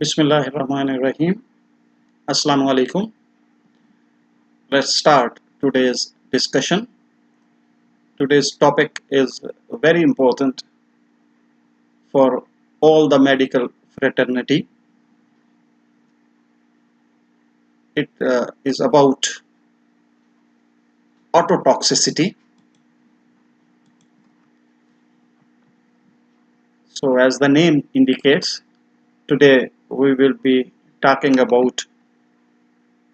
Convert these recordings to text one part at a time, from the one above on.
Bismillahirrahmanirrahim. Assalamu alaikum. Let's start today's discussion. Today's topic is very important for all the medical fraternity. It is about ototoxicity. So, as the name indicates, today we will be talking about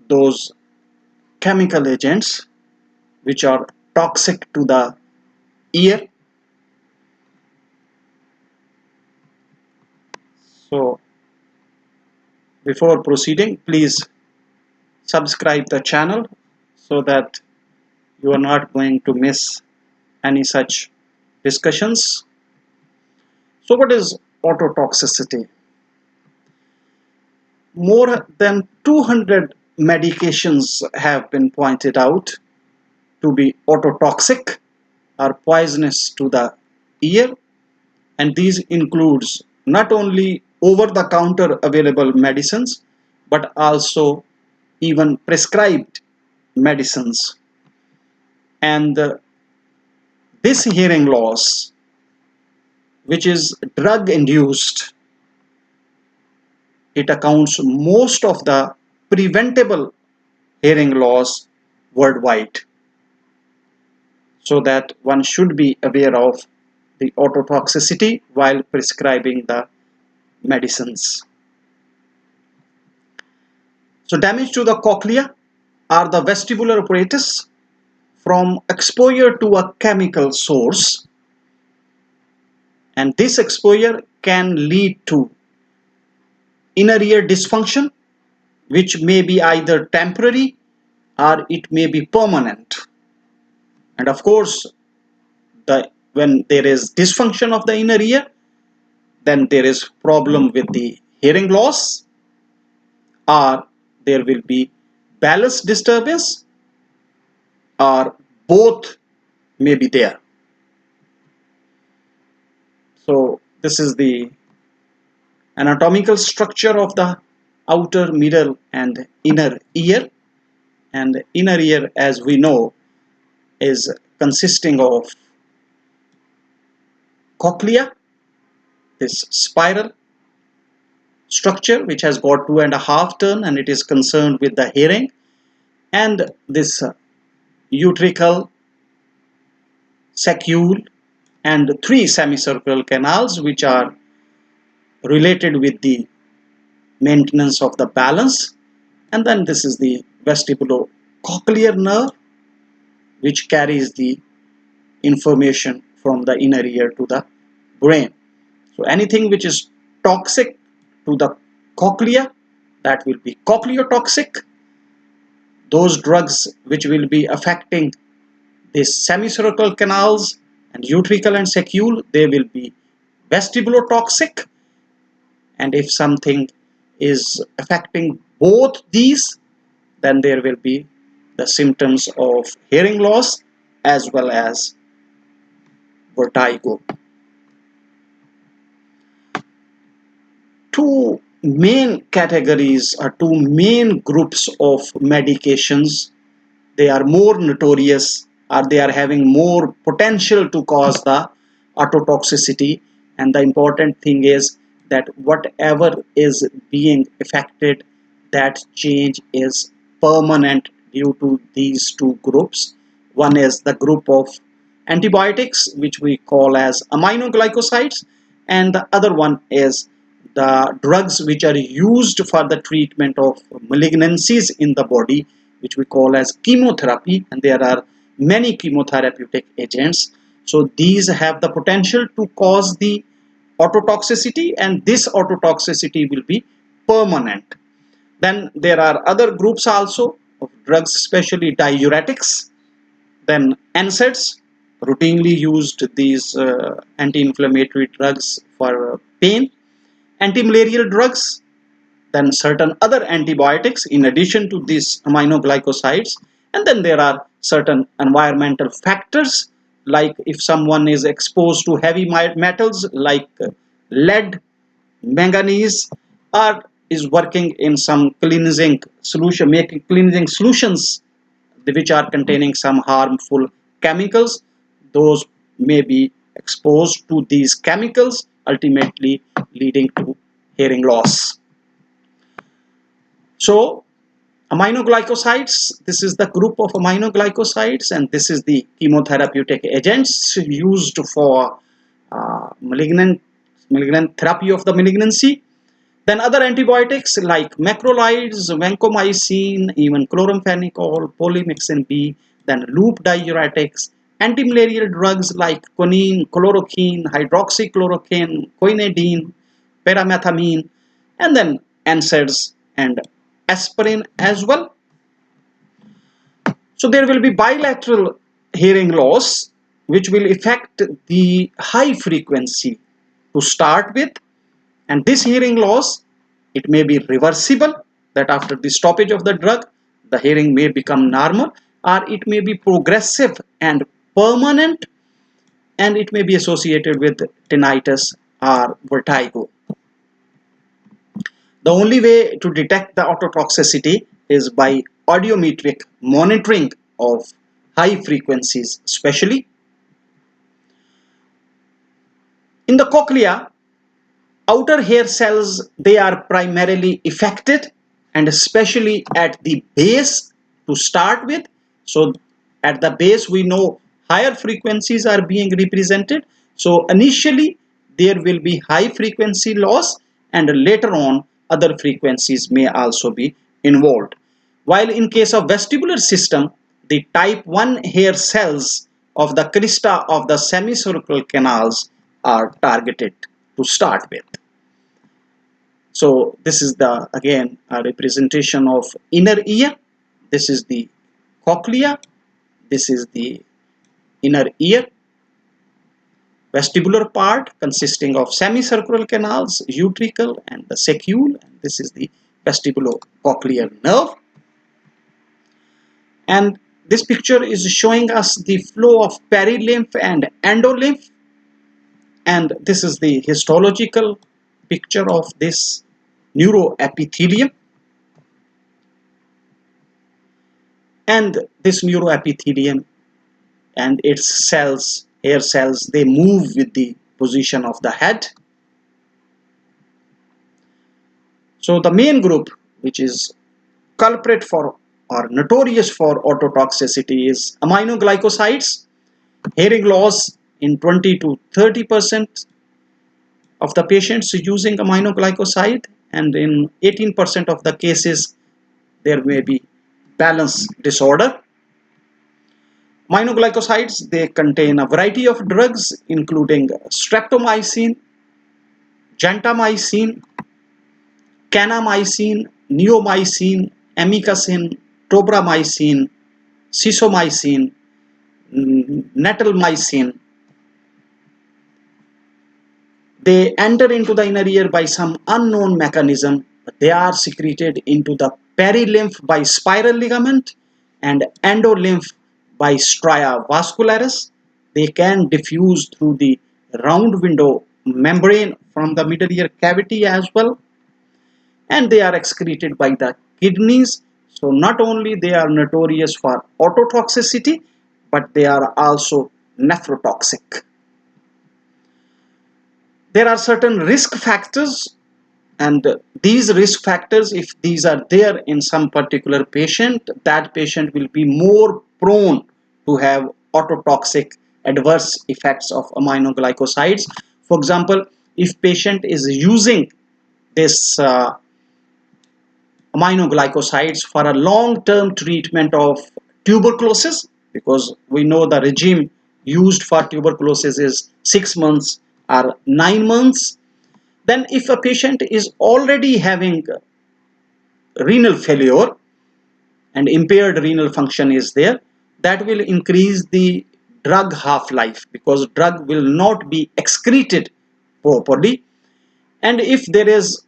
those chemical agents which are toxic to the ear. So, before proceeding, please subscribe the channel so that you are not going to miss any such discussions. So, what is ototoxicity? More than 200 medications have been pointed out to be ototoxic or poisonous to the ear, and these includes not only over-the-counter available medicines but also even prescribed medicines. And this hearing loss, which is drug induced, it accounts most of the preventable hearing loss worldwide, so that one should be aware of the ototoxicity while prescribing the medicines. So damage to the cochlea or the vestibular apparatus from exposure to a chemical source, and this exposure can lead to inner ear dysfunction, which may be either temporary or it may be permanent. And of course, when there is dysfunction of the inner ear, then there is problem with the hearing loss, or there will be balance disturbance, or both may be there. So this is the anatomical structure of the outer, middle and inner ear. And inner ear, as we know, is consisting of cochlea, this spiral structure which has got 2.5 turn and it is concerned with the hearing, and this utricle, saccule and 3 semicircular canals which are related with the maintenance of the balance. And then this is the vestibulocochlear nerve which carries the information from the inner ear to the brain. So anything which is toxic to the cochlea, that will be cochleotoxic. Those drugs which will be affecting the semicircular canals and utricle and saccule, they will be vestibulotoxic. And if something is affecting both these, then there will be the symptoms of hearing loss as well as vertigo. Two main categories or two main groups of medications, they are more notorious or they are having more potential to cause the ototoxicity. And the important thing is that whatever is being affected, that change is permanent due to these two groups. One is the group of antibiotics which we call as amino glycosides, and the other one is the drugs which are used for the treatment of malignancies in the body, which we call as chemotherapy, and there are many chemotherapeutic agents. So these have the potential to cause the ototoxicity, and this ototoxicity will be permanent. Then there are other groups also of drugs, especially diuretics, then NSAIDs, routinely used these anti-inflammatory drugs for pain, anti-malarial drugs, then certain other antibiotics in addition to these amino glycosides. And then there are certain environmental factors, like if someone is exposed to heavy metals like lead, manganese, or is working in some cleansing solution, making cleansing solutions which are containing some harmful chemicals. Those may be exposed to these chemicals, ultimately leading to hearing loss. So amino glycosides, this is the group of amino glycosides, and this is the chemotherapeutic agents used for malignant therapy of the malignancy. Then other antibiotics like macrolides, vancomycin, even chloramphenicol, polymyxin B, then loop diuretics, antimalarial drugs like quinine, chloroquine, hydroxychloroquine, quinidine, paramethamine, and then NSAIDs and aspirin as well. So there will be bilateral hearing loss, which will affect the high frequency to start with, and this hearing loss, it may be reversible, that after the stoppage of the drug the hearing may become normal, or it may be progressive and permanent, and it may be associated with tinnitus or vertigo. The only way to detect the ototoxicity is by audiometric monitoring of high frequencies. Especially in the cochlea, outer hair cells, they are primarily affected, and especially at the base to start with. So at the base we know higher frequencies are being represented, so initially there will be high frequency loss, and later on other frequencies may also be involved. While in case of vestibular system, the type 1 hair cells of the crista of the semicircular canals are targeted to start with. So this is the again a representation of inner ear. This is the cochlea. This is the inner ear. Vestibular part consisting of semicircular canals, utricle, and the saccule. And this is the vestibulocochlear nerve. And this picture is showing us the flow of perilymph and endolymph. And this is the histological picture of this neuroepithelium. And this neuroepithelium and its cells, hair cells, they move with the position of the head. So the main group which is culprit for or notorious for ototoxicity is amino glycosides. Hearing loss in 20 to 30% of the patients using amino glycoside, and in 18% of the cases there may be balance disorder. Amino glycosides, they contain a variety of drugs including streptomycin, gentamicin, kanamycin, neomycin, amikacin, tobramycin, sisomycin, netelmycin. They enter into the inner ear by some unknown mechanism. They are secreted into the perilymph by spiral ligament and endolymph by stria vascularis. They can diffuse through the round window membrane from the middle ear cavity as well, and they are excreted by the kidneys. So not only they are notorious for ototoxicity, but they are also nephrotoxic. There are certain risk factors, and these risk factors, if these are there in some particular patient, that patient will be more prone to have ototoxic adverse effects of amino glycosides. For example, if patient is using this amino glycosides for a long-term treatment of tuberculosis, because we know the regime used for tuberculosis is 6 months or 9 months. Then if a patient is already having renal failure and impaired renal function is there, that will increase the drug half-life, because drug will not be excreted properly. And if there is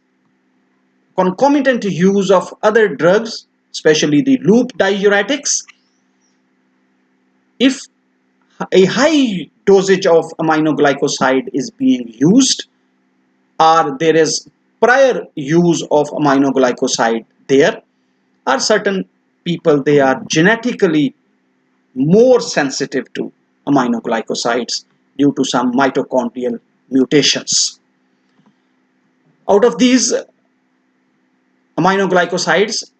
concomitant use of other drugs, especially the loop diuretics, if a high dosage of amino glycoside is being used, or there is prior use of amino glycoside, there are certain people, they are genetically more sensitive to amino glycosides due to some mitochondrial mutations. Out of these amino glycosides,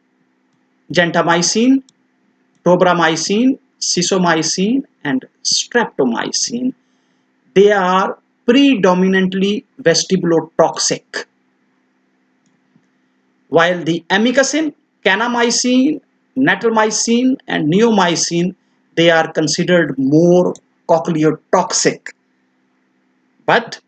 gentamicin, tobramycin, sisomycin, and streptomycin, they are predominantly vestibulotoxic, while the amikacin, kanamycin, natalmycin, and neomycin, they are considered more cochleotoxic. But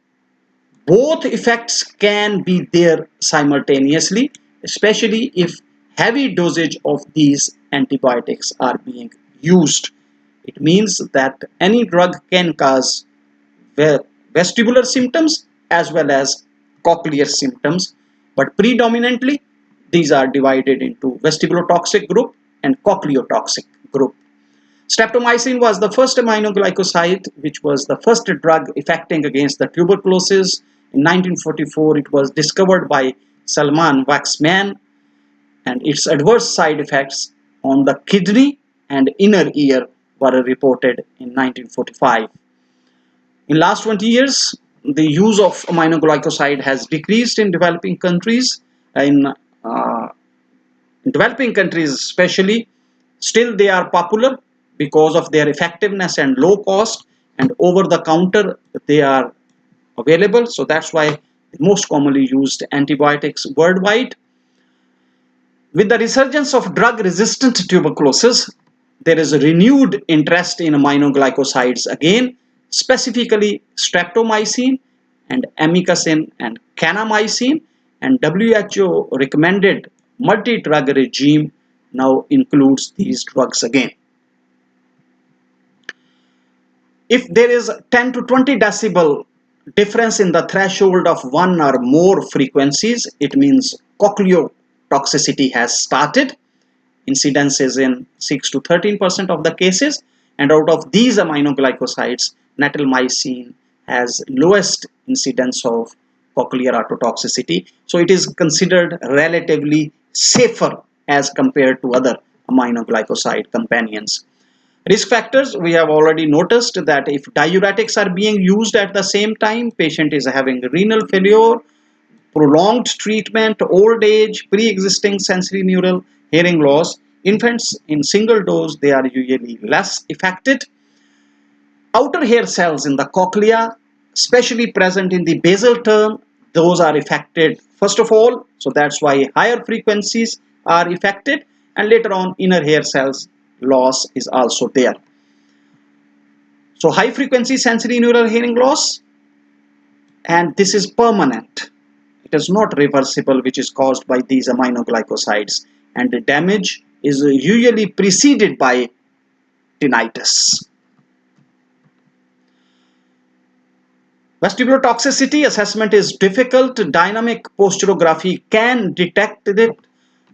both effects can be there simultaneously, especially if heavy dosage of these antibiotics are being used. It means that any drug can cause vestibular symptoms as well as cochlear symptoms, but predominantly these are divided into vestibulotoxic group and cochleotoxic group. Streptomycin was the first amino glycoside, which was the first drug effecting against the tuberculosis. In 1944, it was discovered by Salman Waxman, and its adverse side effects on the kidney and inner ear were reported in 1945. In last 20 years, the use of amino glycoside has decreased in developing countries. Uh, in developing countries especially, still they are popular because of their effectiveness and low cost, and over the counter they are available. So that's why the most commonly used antibiotics worldwide. With the resurgence of drug-resistant tuberculosis, there is a renewed interest in aminoglycosides again, specifically streptomycin and amikacin and kanamycin, and WHO recommended multi-drug regime now includes these drugs again. If there is 10 to 20 decibel difference in the threshold of one or more frequencies, it means cochleotoxicity has started. Incidence is in 6 to 13% of the cases, and out of these aminoglycosides, natalmycin has lowest incidence of cochlear ototoxicity, so it is considered relatively safer as compared to other aminoglycoside companions. Risk factors, we have already noticed that if diuretics are being used at the same time, patient is having renal failure, prolonged treatment, old age, pre-existing sensory neural hearing loss. Infants in single dose, they are usually less affected. Outer hair cells in the cochlea, especially present in the basal term, those are affected first of all. So that's why higher frequencies are affected, and later on inner hair cells loss is also there. So high frequency sensory neural hearing loss, and this is permanent. It is not reversible, which is caused by these aminoglycosides, and the damage is usually preceded by tinnitus. Vestibulotoxicity assessment is difficult. Dynamic posturography can detect it.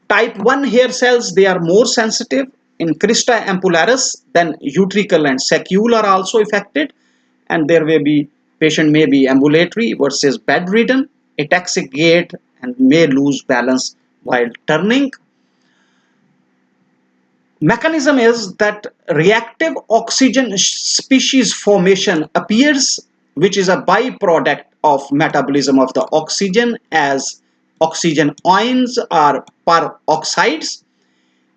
Type 1 hair cells, they are more sensitive. In crista ampullaris, then utricle and saccule are also affected, and there may be patient may be ambulatory versus bedridden, ataxic gait, and may lose balance while turning. Mechanism is that reactive oxygen species formation appears, which is a byproduct of metabolism of the oxygen as oxygen ions or peroxides,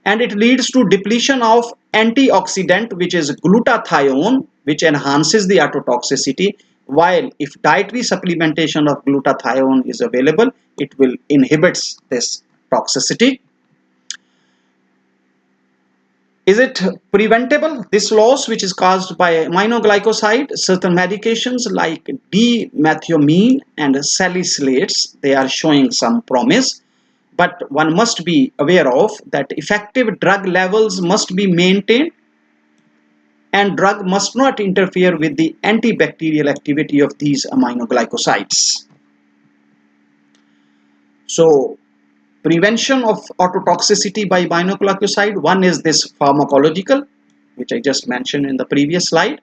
and it leads to depletion of antioxidant, which is glutathione, which enhances the ototoxicity, while if dietary supplementation of glutathione is available, it will inhibits this toxicity. Is it preventable? This loss, which is caused by aminoglycoside, certain medications like D-methyamine and salicylates, they are showing some promise. But one must be aware of that effective drug levels must be maintained, and drug must not interfere with the antibacterial activity of these aminoglycosides. So, prevention of ototoxicity by aminoglycoside, one is this pharmacological, which I just mentioned in the previous slide.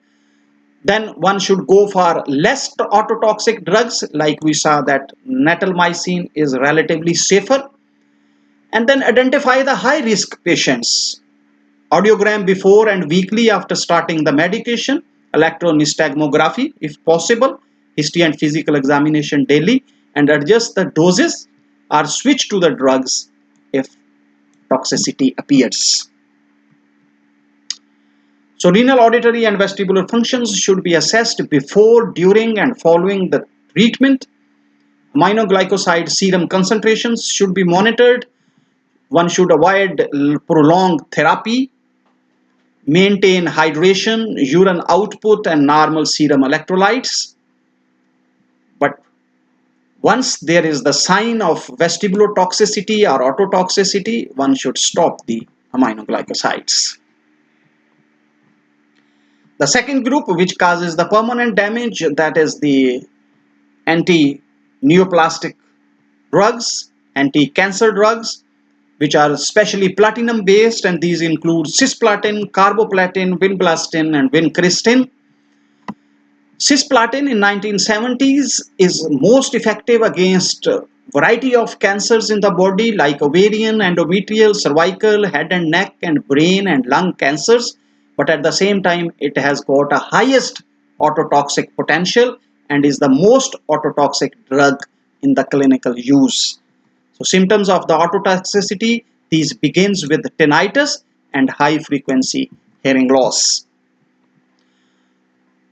Then one should go for less ototoxic drugs, like we saw that natalmycin is relatively safer. And then identify the high risk patients. Audiogram before and weekly after starting the medication, electronystagmography if possible, history and physical examination daily, and adjust the doses or switch to the drugs if toxicity appears. So renal, auditory and vestibular functions should be assessed before, during and following the treatment. Amino glycoside serum concentrations should be monitored. One should avoid prolonged therapy, maintain hydration, urine output and normal serum electrolytes. But once there is the sign of vestibulotoxicity or ototoxicity, one should stop the amino glycosides. The second group which causes the permanent damage, that is the anti-neoplastic drugs, anti-cancer drugs, which are specially platinum based, and these include cisplatin, carboplatin, vinblastine and vincristine. Cisplatin in 1970s is most effective against a variety of cancers in the body like ovarian, endometrial, cervical, head and neck and brain and lung cancers, but at the same time it has got a highest ototoxic potential and is the most ototoxic drug in the clinical use. So symptoms of the ototoxicity, these begins with tinnitus and high frequency hearing loss.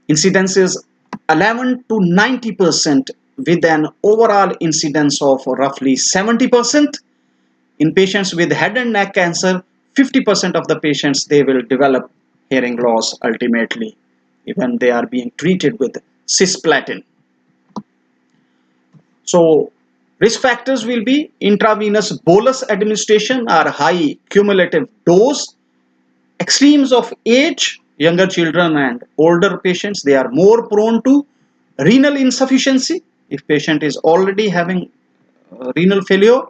Incidence is 11 to 90% with an overall incidence of roughly 70%. In patients with head and neck cancer, 50% of the patients, they will develop hearing loss ultimately when they are being treated with cisplatin. So risk factors will be intravenous bolus administration or high cumulative dose, extremes of age, younger children and older patients, they are more prone to renal insufficiency if patient is already having renal failure.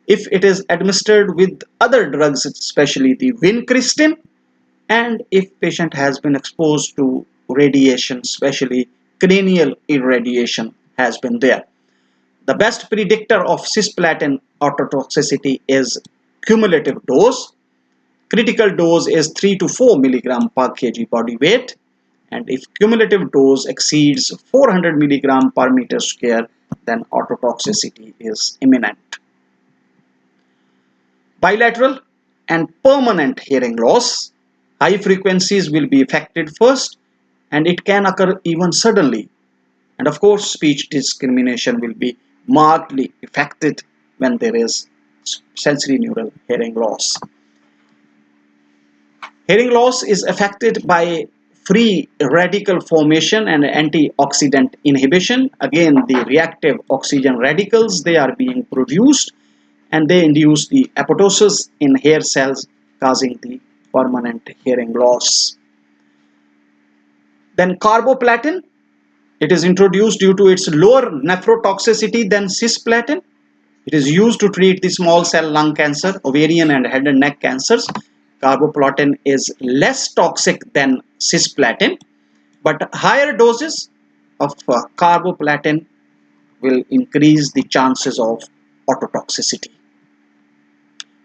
If it is administered with other drugs, especially the vincristine, and if patient has been exposed to radiation, especially cranial irradiation has been there. The best predictor of cisplatin ototoxicity is cumulative dose. Critical dose is 3 to 4 milligram per kg body weight, and if cumulative dose exceeds 400 milligram per meter square, then ototoxicity is imminent. Bilateral and permanent hearing loss. High frequencies will be affected first, and it can occur even suddenly. And of course, speech discrimination will be markedly affected when there is sensory neural hearing loss. Hearing loss is affected by free radical formation and antioxidant inhibition. Again, the reactive oxygen radicals, they are being produced and they induce the apoptosis in hair cells, causing the permanent hearing loss. Then carboplatin, it is introduced due to its lower nephrotoxicity than cisplatin. It is used to treat the small cell lung cancer, ovarian and head and neck cancers. Carboplatin is less toxic than cisplatin, but higher doses of carboplatin will increase the chances of ototoxicity.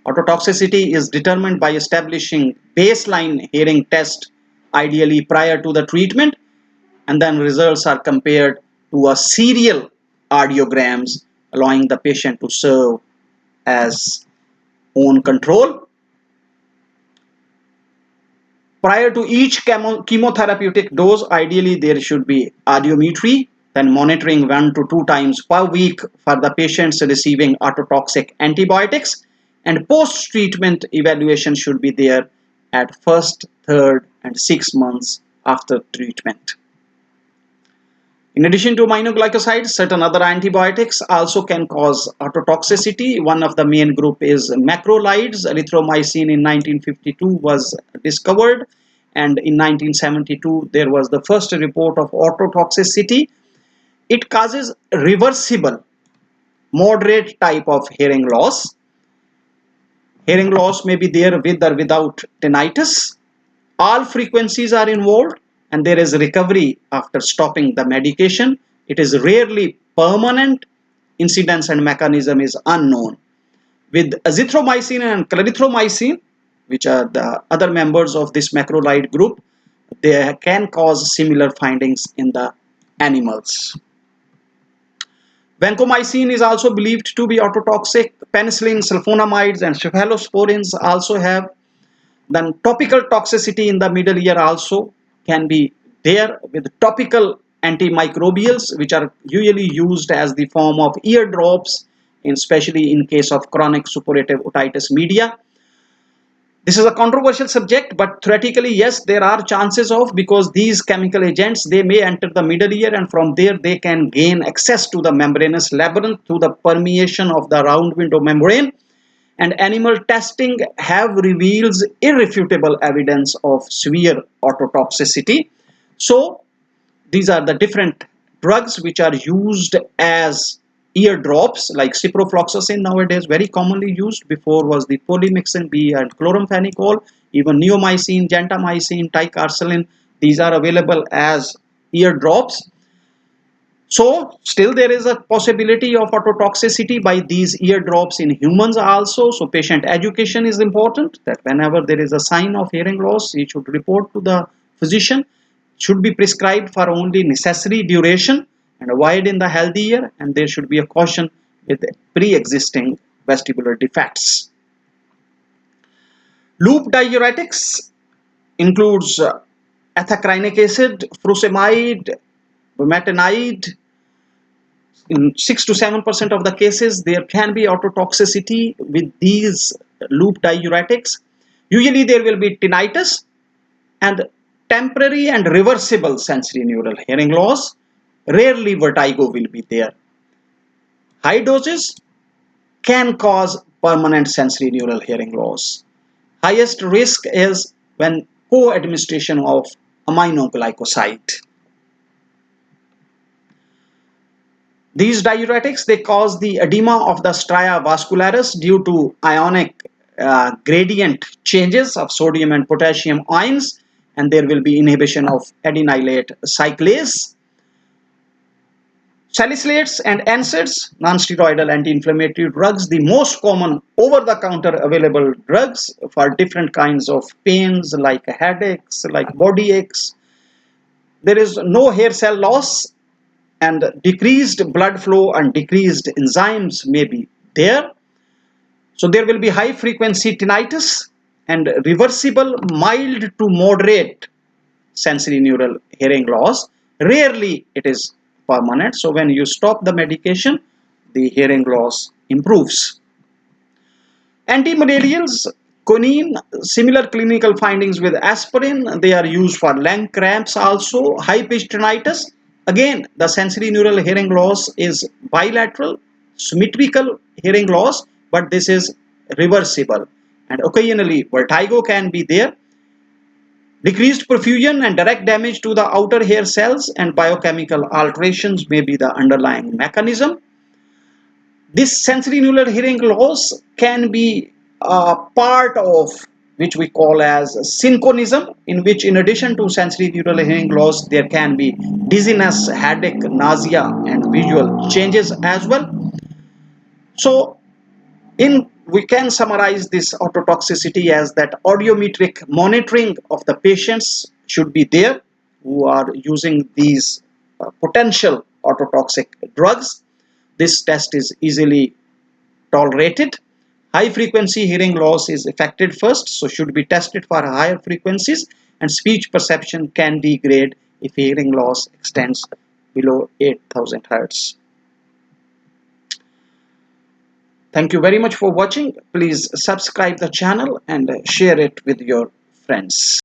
Ototoxicity is determined by establishing baseline hearing test, ideally prior to the treatment, and then results are compared to a serial audiograms, allowing the patient to serve as own control. Prior to each chemotherapeutic dose, ideally there should be audiometry, then monitoring 1 to 2 times per week for the patients receiving ototoxic antibiotics, and post-treatment evaluation should be there at first, third and 6 months after treatment. In addition to amino glycosides, certain other antibiotics also can cause ototoxicity. One of the main group is macrolides. Erythromycin in 1952 was discovered, and in 1972 there was the first report of ototoxicity. It causes reversible, moderate type of hearing loss. Hearing loss may be there with or without tinnitus. All frequencies are involved, and there is recovery after stopping the medication. It is rarely permanent. Incidence and mechanism is unknown. With azithromycin and clarithromycin, which are the other members of this macrolide group, they can cause similar findings in the animals. Vancomycin is also believed to be ototoxic. Penicillin, sulfonamides, and cephalosporins also have. Then topical toxicity in the middle ear also can be there with topical antimicrobials, which are usually used as the form of ear drops, especially in case of chronic suppurative otitis media. This is a controversial subject, but theoretically, yes, there are chances of, because these chemical agents, they may enter the middle ear, and from there they can gain access to the membranous labyrinth through the permeation of the round window membrane. And animal testing have reveals irrefutable evidence of severe ototoxicity. So these are the different drugs which are used as ear drops, like ciprofloxacin nowadays very commonly used. Before was the polymyxin B and chloramphenicol, even neomycin, gentamicin, ticarcillin. These are available as ear drops. So still there is a possibility of ototoxicity by these ear drops in humans also. So patient education is important, that whenever there is a sign of hearing loss, he should report to the physician. Should be prescribed for only necessary duration and avoid in the healthy ear, and there should be a caution with pre-existing vestibular defects. Loop diuretics includes ethacrynic acid, furosemide, bumetanide. In 6 to 7% of the cases, there can be ototoxicity with these loop diuretics. Usually there will be tinnitus and temporary and reversible sensory neural hearing loss. Rarely vertigo will be there. High doses can cause permanent sensory neural hearing loss. Highest risk is when co-administration of amino glycoside. These diuretics, they cause the edema of the stria vascularis due to ionic gradient changes of sodium and potassium ions, and there will be inhibition of adenylate cyclase. Salicylates and NSAIDs, non-steroidal anti-inflammatory drugs, the most common over-the-counter available drugs for different kinds of pains like headaches, like body aches. There is no hair cell loss, and decreased blood flow and decreased enzymes may be there. So there will be high frequency tinnitus and reversible mild to moderate sensory neural hearing loss. Rarely it is permanent. So when you stop the medication, the hearing loss improves. Antimalarials, quinine, similar clinical findings with aspirin. They are used for lung cramps also. High pitched tinnitus. Again, the sensory neural hearing loss is bilateral, symmetrical hearing loss, but this is reversible. And occasionally vertigo can be there. Decreased perfusion and direct damage to the outer hair cells and biochemical alterations may be the underlying mechanism. This sensory neural hearing loss can be a part of which we call as synchronism, in which in addition to sensory neural hearing loss, there can be dizziness, headache, nausea, and visual changes as well. So we can summarize this ototoxicity as that audiometric monitoring of the patients should be there who are using these potential ototoxic drugs. This test is easily tolerated. High frequency hearing loss is affected first, so should be tested for higher frequencies, and speech perception can degrade if hearing loss extends below 8000 Hz. Thank you very much for watching. Please subscribe the channel and share it with your friends.